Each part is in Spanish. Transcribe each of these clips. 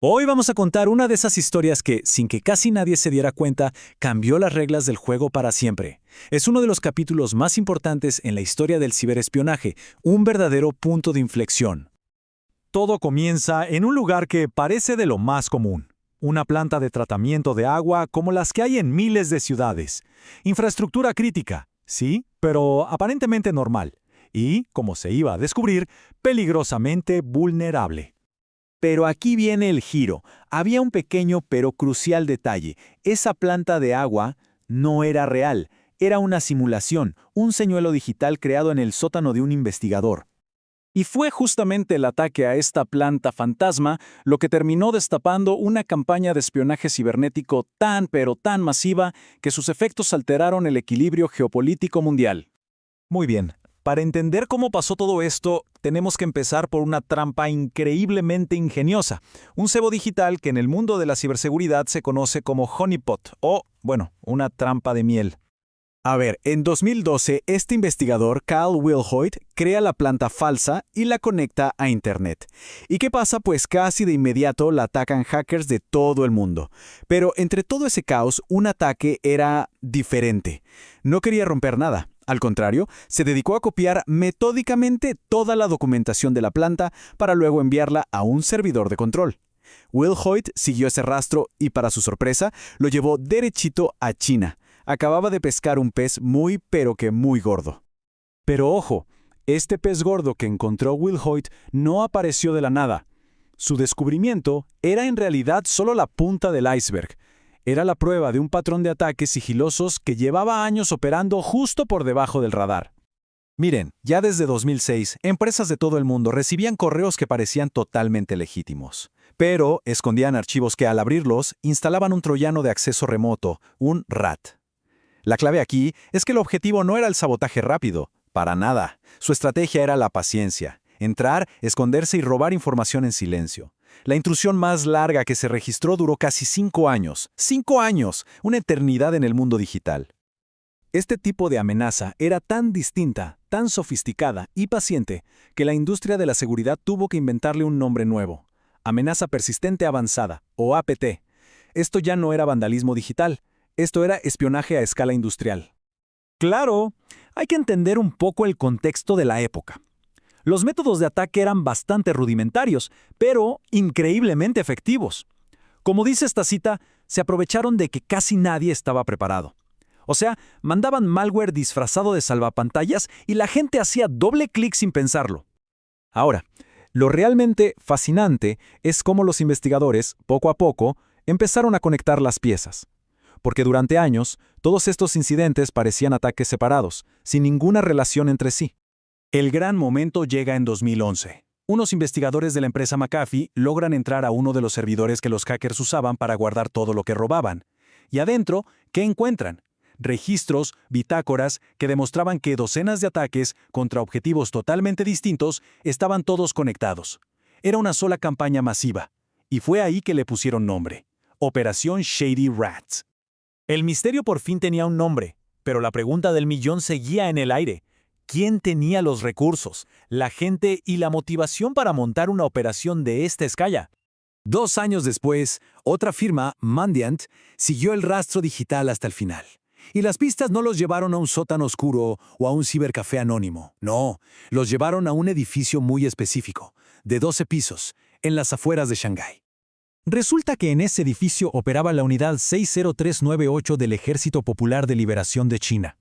Hoy vamos a contar una de esas historias que, sin que casi nadie se diera cuenta, cambió las reglas del juego para siempre. Es uno de los capítulos más importantes en la historia del ciberespionaje, un verdadero punto de inflexión. Todo comienza en un lugar que parece de lo más común. Una planta de tratamiento de agua como las que hay en miles de ciudades. Infraestructura crítica, sí, pero aparentemente normal. Y, como se iba a descubrir, peligrosamente vulnerable. Pero aquí viene el giro. Había un pequeño pero crucial detalle. Esa planta de agua no era real. Era una simulación, un señuelo digital creado en el sótano de un investigador. Y fue justamente el ataque a esta planta fantasma lo que terminó destapando una campaña de espionaje cibernético tan pero tan masiva que sus efectos alteraron el equilibrio geopolítico mundial. Muy bien. Para entender cómo pasó todo esto, tenemos que empezar por una trampa increíblemente ingeniosa. Un cebo digital que en el mundo de la ciberseguridad se conoce como honeypot o, bueno, una trampa de miel. A ver, en 2012, este investigador, Carl Wilhoit, crea la planta falsa y la conecta a Internet. ¿Y qué pasa? Pues casi de inmediato la atacan hackers de todo el mundo. Pero entre todo ese caos, un ataque era diferente. No quería romper nada. Al contrario, se dedicó a copiar metódicamente toda la documentación de la planta para luego enviarla a un servidor de control. Wilhoit siguió ese rastro y, para su sorpresa, lo llevó derechito a China. Acababa de pescar un pez muy pero que muy gordo. Pero ojo, este pez gordo que encontró Wilhoit no apareció de la nada. Su descubrimiento era en realidad solo la punta del iceberg. Era la prueba de un patrón de ataques sigilosos que llevaba años operando justo por debajo del radar. Miren, ya desde 2006, empresas de todo el mundo recibían correos que parecían totalmente legítimos, pero escondían archivos que al abrirlos instalaban un troyano de acceso remoto, un RAT. La clave aquí es que el objetivo no era el sabotaje rápido, para nada. Su estrategia era la paciencia, entrar, esconderse y robar información en silencio. La intrusión más larga que se registró duró casi 5 años. ¡5 años! Una eternidad en el mundo digital. Este tipo de amenaza era tan distinta, tan sofisticada y paciente que la industria de la seguridad tuvo que inventarle un nombre nuevo. Amenaza persistente avanzada, o APT. Esto ya no era vandalismo digital, esto era espionaje a escala industrial. Claro, hay que entender un poco el contexto de la época. Los métodos de ataque eran bastante rudimentarios, pero increíblemente efectivos. Como dice esta cita, se aprovecharon de que casi nadie estaba preparado. O sea, mandaban malware disfrazado de salvapantallas y la gente hacía doble clic sin pensarlo. Ahora, lo realmente fascinante es cómo los investigadores, poco a poco, empezaron a conectar las piezas. Porque durante años, todos estos incidentes parecían ataques separados, sin ninguna relación entre sí. El gran momento llega en 2011. Unos investigadores de la empresa McAfee logran entrar a uno de los servidores que los hackers usaban para guardar todo lo que robaban. Y adentro, ¿qué encuentran? Registros, bitácoras, que demostraban que docenas de ataques contra objetivos totalmente distintos estaban todos conectados. Era una sola campaña masiva. Y fue ahí que le pusieron nombre: Operación Shady Rats. El misterio por fin tenía un nombre, pero la pregunta del millón seguía en el aire. ¿Quién tenía los recursos, la gente y la motivación para montar una operación de esta escala? 2 años después, otra firma, Mandiant, siguió el rastro digital hasta el final. Y las pistas no los llevaron a un sótano oscuro o a un cibercafé anónimo. No, los llevaron a un edificio muy específico, de 12 pisos, en las afueras de Shanghái. Resulta que en ese edificio operaba la unidad 60398 del Ejército Popular de Liberación de China.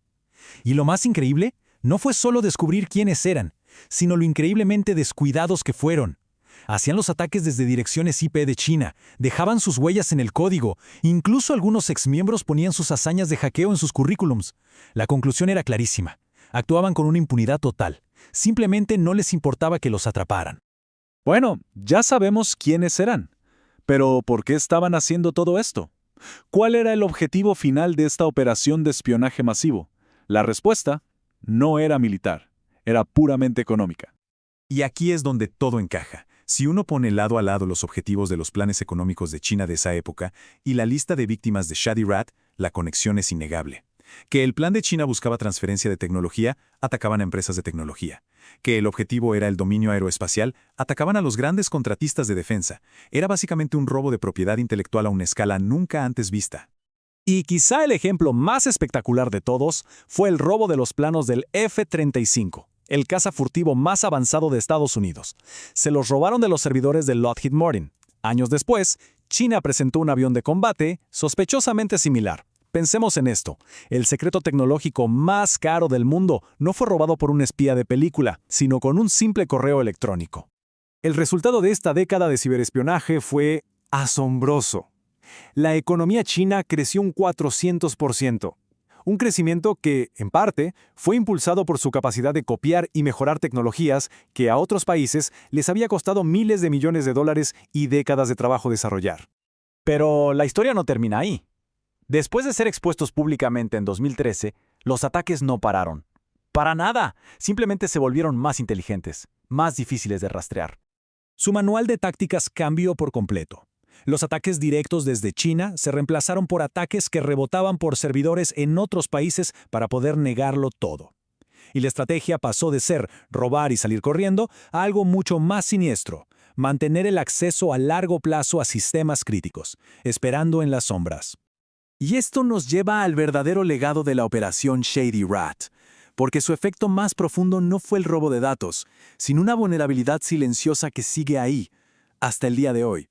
Y lo más increíble, no fue solo descubrir quiénes eran, sino lo increíblemente descuidados que fueron. Hacían los ataques desde direcciones IP de China, dejaban sus huellas en el código, incluso algunos exmiembros ponían sus hazañas de hackeo en sus currículums. La conclusión era clarísima. Actuaban con una impunidad total. Simplemente no les importaba que los atraparan. Bueno, ya sabemos quiénes eran. Pero ¿por qué estaban haciendo todo esto? ¿Cuál era el objetivo final de esta operación de espionaje masivo? La respuesta no era militar, era puramente económica. Y aquí es donde todo encaja. Si uno pone lado a lado los objetivos de los planes económicos de China de esa época y la lista de víctimas de Shady Rat, la conexión es innegable. Que el plan de China buscaba transferencia de tecnología, atacaban a empresas de tecnología. Que el objetivo era el dominio aeroespacial, atacaban a los grandes contratistas de defensa. Era básicamente un robo de propiedad intelectual a una escala nunca antes vista. Y quizá el ejemplo más espectacular de todos fue el robo de los planos del F-35, el caza furtivo más avanzado de Estados Unidos. Se los robaron de los servidores de Lockheed Martin. Años después, China presentó un avión de combate sospechosamente similar. Pensemos en esto, el secreto tecnológico más caro del mundo no fue robado por un espía de película, sino con un simple correo electrónico. El resultado de esta década de ciberespionaje fue asombroso. La economía china creció un 400%, un crecimiento que, en parte, fue impulsado por su capacidad de copiar y mejorar tecnologías que a otros países les había costado miles de millones de dólares y décadas de trabajo desarrollar. Pero la historia no termina ahí. Después de ser expuestos públicamente en 2013, los ataques no pararon. Para nada, simplemente se volvieron más inteligentes, más difíciles de rastrear. Su manual de tácticas cambió por completo. Los ataques directos desde China se reemplazaron por ataques que rebotaban por servidores en otros países para poder negarlo todo. Y la estrategia pasó de ser robar y salir corriendo a algo mucho más siniestro, mantener el acceso a largo plazo a sistemas críticos, esperando en las sombras. Y esto nos lleva al verdadero legado de la operación Shady Rat, porque su efecto más profundo no fue el robo de datos, sino una vulnerabilidad silenciosa que sigue ahí, hasta el día de hoy.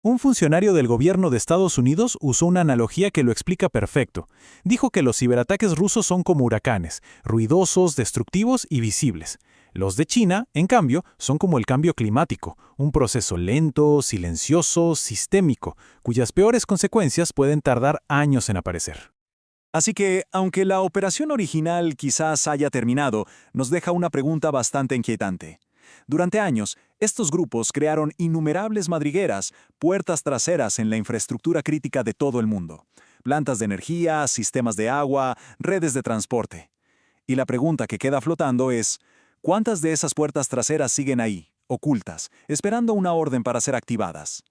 Un funcionario del gobierno de Estados Unidos usó una analogía que lo explica perfecto. Dijo que los ciberataques rusos son como huracanes, ruidosos, destructivos y visibles. Los de China, en cambio, son como el cambio climático, un proceso lento, silencioso, sistémico, cuyas peores consecuencias pueden tardar años en aparecer. Así que, aunque la operación original quizás haya terminado, nos deja una pregunta bastante inquietante. Durante años, estos grupos crearon innumerables madrigueras, puertas traseras en la infraestructura crítica de todo el mundo. Plantas de energía, sistemas de agua, redes de transporte. Y la pregunta que queda flotando es, ¿cuántas de esas puertas traseras siguen ahí, ocultas, esperando una orden para ser activadas?